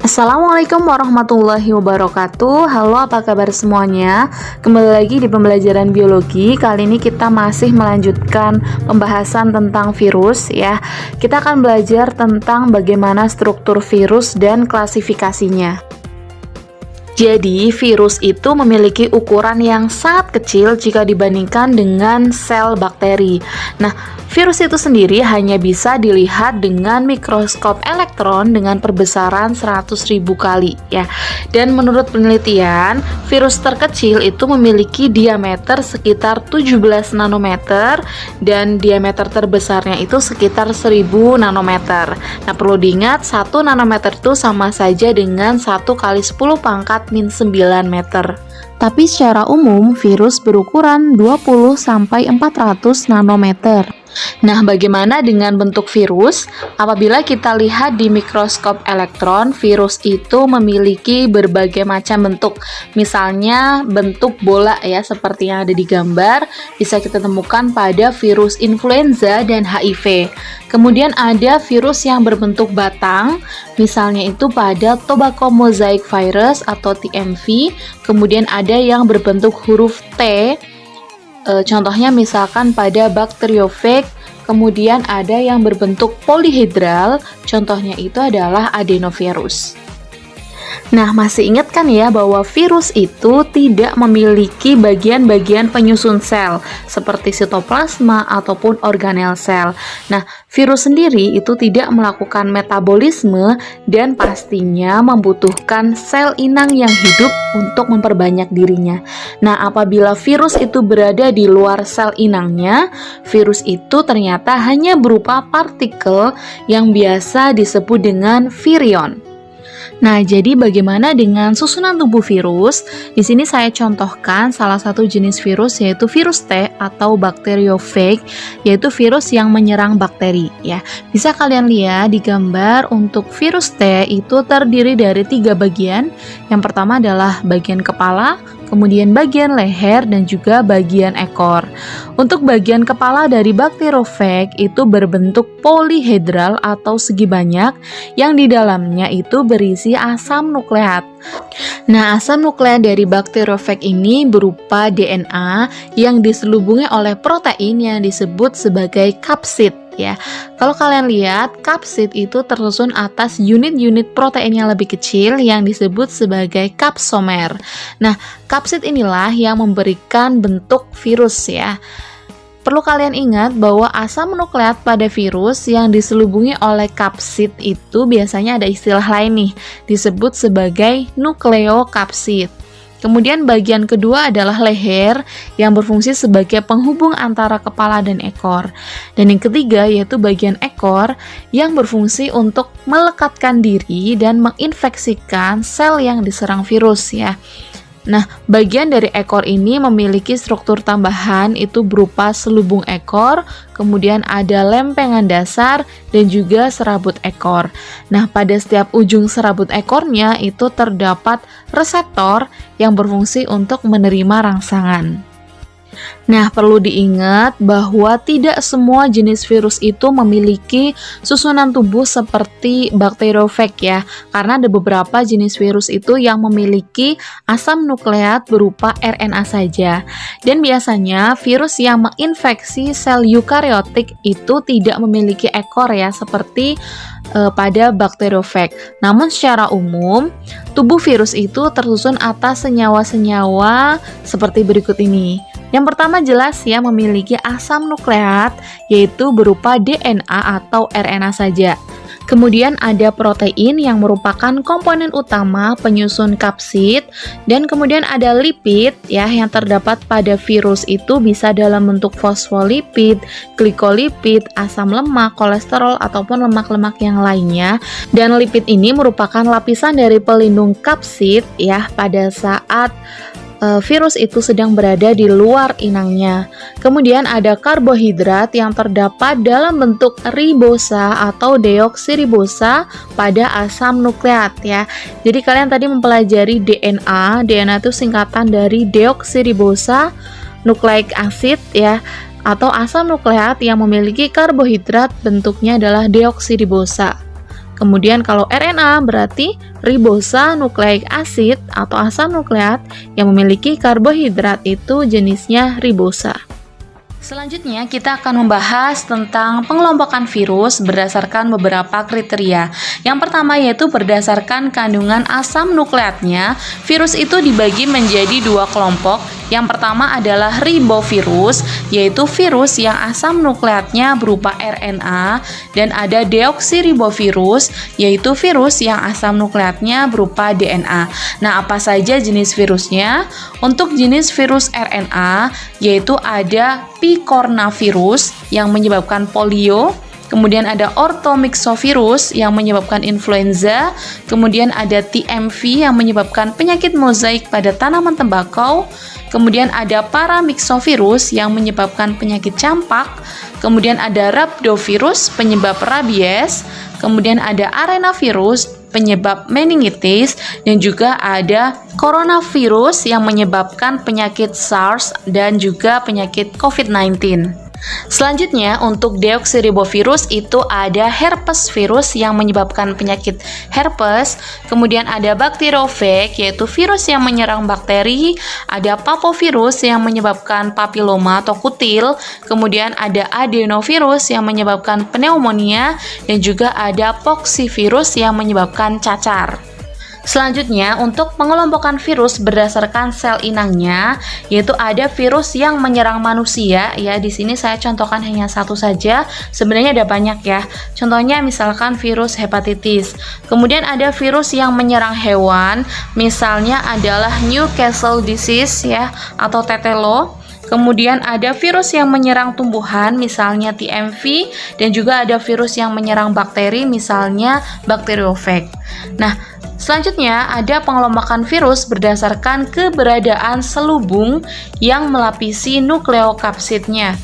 Assalamualaikum warahmatullahi wabarakatuh. Halo, apa kabar semuanya? Kembali lagi di pembelajaran biologi. Kali ini kita masih melanjutkan pembahasan tentang virus ya. Kita akan belajar tentang bagaimana struktur virus dan klasifikasinya. Jadi, virus itu memiliki ukuran yang sangat kecil jika dibandingkan dengan sel bakteri. Nah, virus itu sendiri hanya bisa dilihat dengan mikroskop elektron dengan perbesaran 100.000 kali ya. Dan menurut penelitian, virus terkecil itu memiliki diameter sekitar 17 nanometer dan diameter terbesarnya itu sekitar 1000 nanometer. Nah, perlu diingat 1 nanometer itu sama saja dengan 1 kali 10 pangkat min 9 meter. Tapi secara umum virus berukuran 20-400 nanometer. Nah, bagaimana dengan bentuk virus? Apabila kita lihat di mikroskop elektron, virus itu memiliki berbagai macam bentuk. Misalnya bentuk bola ya, seperti yang ada di gambar, bisa kita temukan pada virus influenza dan HIV. Kemudian ada virus yang berbentuk batang, misalnya itu pada tobacco mosaic virus atau TMV. Kemudian ada yang berbentuk huruf T, contohnya misalkan pada bakteriofag. Kemudian ada yang berbentuk polihedral, contohnya itu adalah adenovirus. Nah, masih ingat kan ya bahwa virus itu tidak memiliki bagian-bagian penyusun sel seperti sitoplasma ataupun organel sel. Nah, virus sendiri itu tidak melakukan metabolisme dan pastinya membutuhkan sel inang yang hidup untuk memperbanyak dirinya. Nah, apabila virus itu berada di luar sel inangnya, virus itu ternyata hanya berupa partikel yang biasa disebut dengan virion. Nah, jadi bagaimana dengan susunan tubuh virus? Di sini saya contohkan salah satu jenis virus yaitu virus T atau bakteriofag, yaitu virus yang menyerang bakteri ya. Bisa kalian lihat di gambar untuk virus T itu terdiri dari 3 bagian. Yang pertama adalah bagian kepala, kemudian bagian leher dan juga bagian ekor. Untuk bagian kepala dari bakteriofag itu berbentuk polihedral atau segi banyak yang di dalamnya itu berisi asam nukleat. Nah, asam nukleat dari bakteriofag ini berupa DNA yang diselubungi oleh protein yang disebut sebagai kapsid ya. Kalau kalian lihat, kapsid itu tersusun atas unit-unit protein yang lebih kecil yang disebut sebagai kapsomer. Nah, kapsid inilah yang memberikan bentuk virus ya. Perlu kalian ingat bahwa asam nukleat pada virus yang diselubungi oleh kapsid itu biasanya ada istilah lain nih, disebut sebagai nukleokapsid. Kemudian bagian kedua adalah leher yang berfungsi sebagai penghubung antara kepala dan ekor. Dan yang ketiga yaitu bagian ekor yang berfungsi untuk melekatkan diri dan menginfeksikan sel yang diserang virus ya. Nah, bagian dari ekor ini memiliki struktur tambahan itu berupa selubung ekor, kemudian ada lempengan dasar dan juga serabut ekor. Nah, pada setiap ujung serabut ekornya itu terdapat reseptor yang berfungsi untuk menerima rangsangan. Nah, perlu diingat bahwa tidak semua jenis virus itu memiliki susunan tubuh seperti bakteriofag ya, karena ada beberapa jenis virus itu yang memiliki asam nukleat berupa RNA saja. Dan biasanya virus yang menginfeksi sel eukariotik itu tidak memiliki ekor ya, seperti pada bakteriofag. Namun secara umum, tubuh virus itu tersusun atas senyawa-senyawa seperti berikut ini. Yang pertama jelas ya memiliki asam nukleat yaitu berupa DNA atau RNA saja. Kemudian ada protein yang merupakan komponen utama penyusun kapsid dan kemudian ada lipid ya yang terdapat pada virus itu bisa dalam bentuk fosfolipid, glikolipid, asam lemak, kolesterol ataupun lemak-lemak yang lainnya. Dan lipid ini merupakan lapisan dari pelindung kapsid ya pada saat virus itu sedang berada di luar inangnya. Kemudian ada karbohidrat yang terdapat dalam bentuk ribosa atau deoksiribosa pada asam nukleat ya. Jadi kalian tadi mempelajari DNA. DNA itu singkatan dari deoksiribosa nucleic acid ya, atau asam nukleat yang memiliki karbohidrat bentuknya adalah deoksiribosa. Kemudian kalau RNA berarti ribonucleic acid atau asam nukleat yang memiliki karbohidrat, itu jenisnya ribosa. Selanjutnya kita akan membahas tentang pengelompokan virus berdasarkan beberapa kriteria. Yang pertama yaitu berdasarkan kandungan asam nukleatnya. Virus itu dibagi menjadi dua kelompok. Yang pertama adalah ribovirus, yaitu virus yang asam nukleatnya berupa RNA, dan ada deoksiribovirus, yaitu virus yang asam nukleatnya berupa DNA. Nah, apa saja jenis virusnya? Untuk jenis virus RNA, yaitu ada picornavirus yang menyebabkan polio, kemudian ada orthomyxovirus yang menyebabkan influenza, kemudian ada TMV yang menyebabkan penyakit mozaik pada tanaman tembakau, kemudian ada paramyxovirus yang menyebabkan penyakit campak, kemudian ada rhabdovirus penyebab rabies, kemudian ada arenavirus penyebab meningitis, dan juga ada coronavirus yang menyebabkan penyakit SARS dan juga penyakit COVID-19. Selanjutnya untuk deoksiribovirus itu ada herpes virus yang menyebabkan penyakit herpes, kemudian ada bakteriofag yaitu virus yang menyerang bakteri, ada papovirus yang menyebabkan papiloma atau kutil, kemudian ada adenovirus yang menyebabkan pneumonia, dan juga ada poxivirus yang menyebabkan cacar. Selanjutnya, untuk pengelompokan virus berdasarkan sel inangnya, yaitu ada virus yang menyerang manusia. Ya, di sini saya contohkan hanya satu saja. Sebenarnya ada banyak ya. Contohnya misalkan virus hepatitis. Kemudian ada virus yang menyerang hewan, misalnya adalah Newcastle disease ya atau tetelo. Kemudian ada virus yang menyerang tumbuhan, misalnya TMV, dan juga ada virus yang menyerang bakteri, misalnya bakteriofag. Nah, selanjutnya ada pengelompokan virus berdasarkan keberadaan selubung yang melapisi nukleokapsidnya.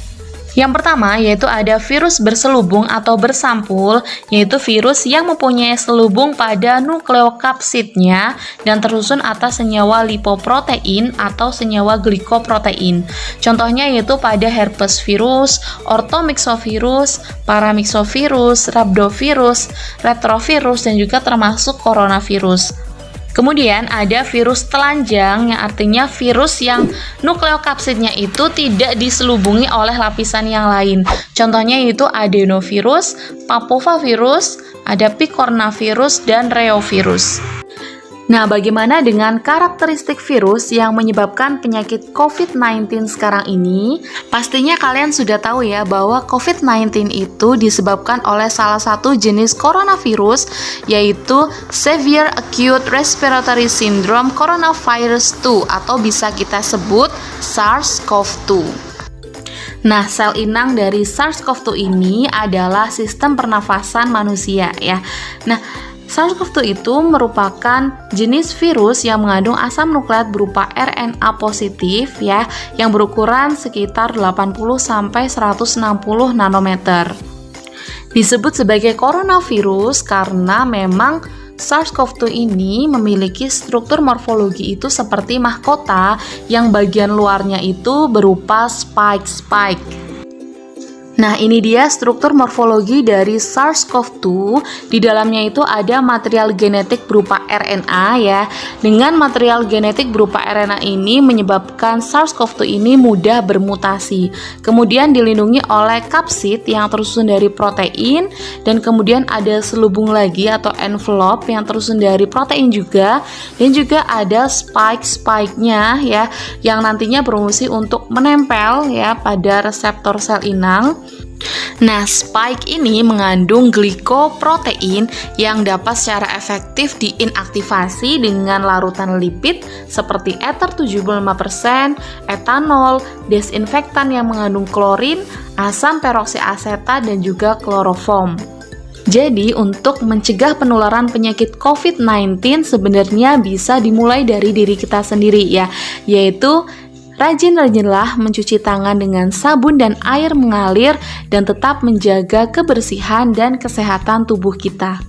Yang pertama yaitu ada virus berselubung atau bersampul, yaitu virus yang mempunyai selubung pada nukleokapsidnya dan tersusun atas senyawa lipoprotein atau senyawa glikoprotein. Contohnya yaitu pada herpes virus, orthomyxovirus, paramyxovirus, rhabdovirus, retrovirus, dan juga termasuk coronavirus. Kemudian ada virus telanjang yang artinya virus yang nukleokapsidnya itu tidak diselubungi oleh lapisan yang lain. Contohnya yaitu adenovirus, papovavirus, ada picornavirus, dan reovirus. Nah, bagaimana dengan karakteristik virus yang menyebabkan penyakit COVID-19 sekarang ini? Pastinya kalian sudah tahu ya bahwa COVID-19 itu disebabkan oleh salah satu jenis coronavirus, yaitu Severe Acute Respiratory Syndrome Coronavirus 2 atau bisa kita sebut SARS-CoV-2. Nah, sel inang dari SARS-CoV-2 ini adalah sistem pernafasan manusia ya. Nah, SARS-CoV-2 itu merupakan jenis virus yang mengandung asam nukleat berupa RNA positif ya, yang berukuran sekitar 80-160 nanometer. Disebut sebagai coronavirus karena memang SARS-CoV-2 ini memiliki struktur morfologi itu seperti mahkota yang bagian luarnya itu berupa spike-spike. Nah, ini dia struktur morfologi dari SARS-CoV-2. Di dalamnya itu ada material genetik berupa RNA ya. Dengan material genetik berupa RNA ini menyebabkan SARS-CoV-2 ini mudah bermutasi. Kemudian dilindungi oleh kapsid yang tersusun dari protein, dan kemudian ada selubung lagi atau envelope yang tersusun dari protein juga, dan juga ada spike-spike-nya ya, yang nantinya berfungsi untuk menempel ya pada reseptor sel inang. Nah, spike ini mengandung glikoprotein yang dapat secara efektif diinaktivasi dengan larutan lipid seperti ether 75%, etanol, desinfektan yang mengandung klorin, asam peroksiasetat, dan juga kloroform. Jadi, untuk mencegah penularan penyakit COVID-19 sebenarnya bisa dimulai dari diri kita sendiri ya, yaitu rajin-rajinlah mencuci tangan dengan sabun dan air mengalir dan tetap menjaga kebersihan dan kesehatan tubuh kita.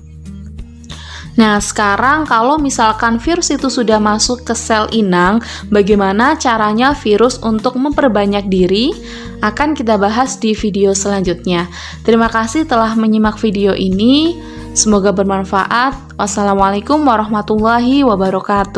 Nah, sekarang kalau misalkan virus itu sudah masuk ke sel inang, bagaimana caranya virus untuk memperbanyak diri? Akan kita bahas di video selanjutnya. Terima kasih telah menyimak video ini. Semoga bermanfaat. Wassalamualaikum warahmatullahi wabarakatuh.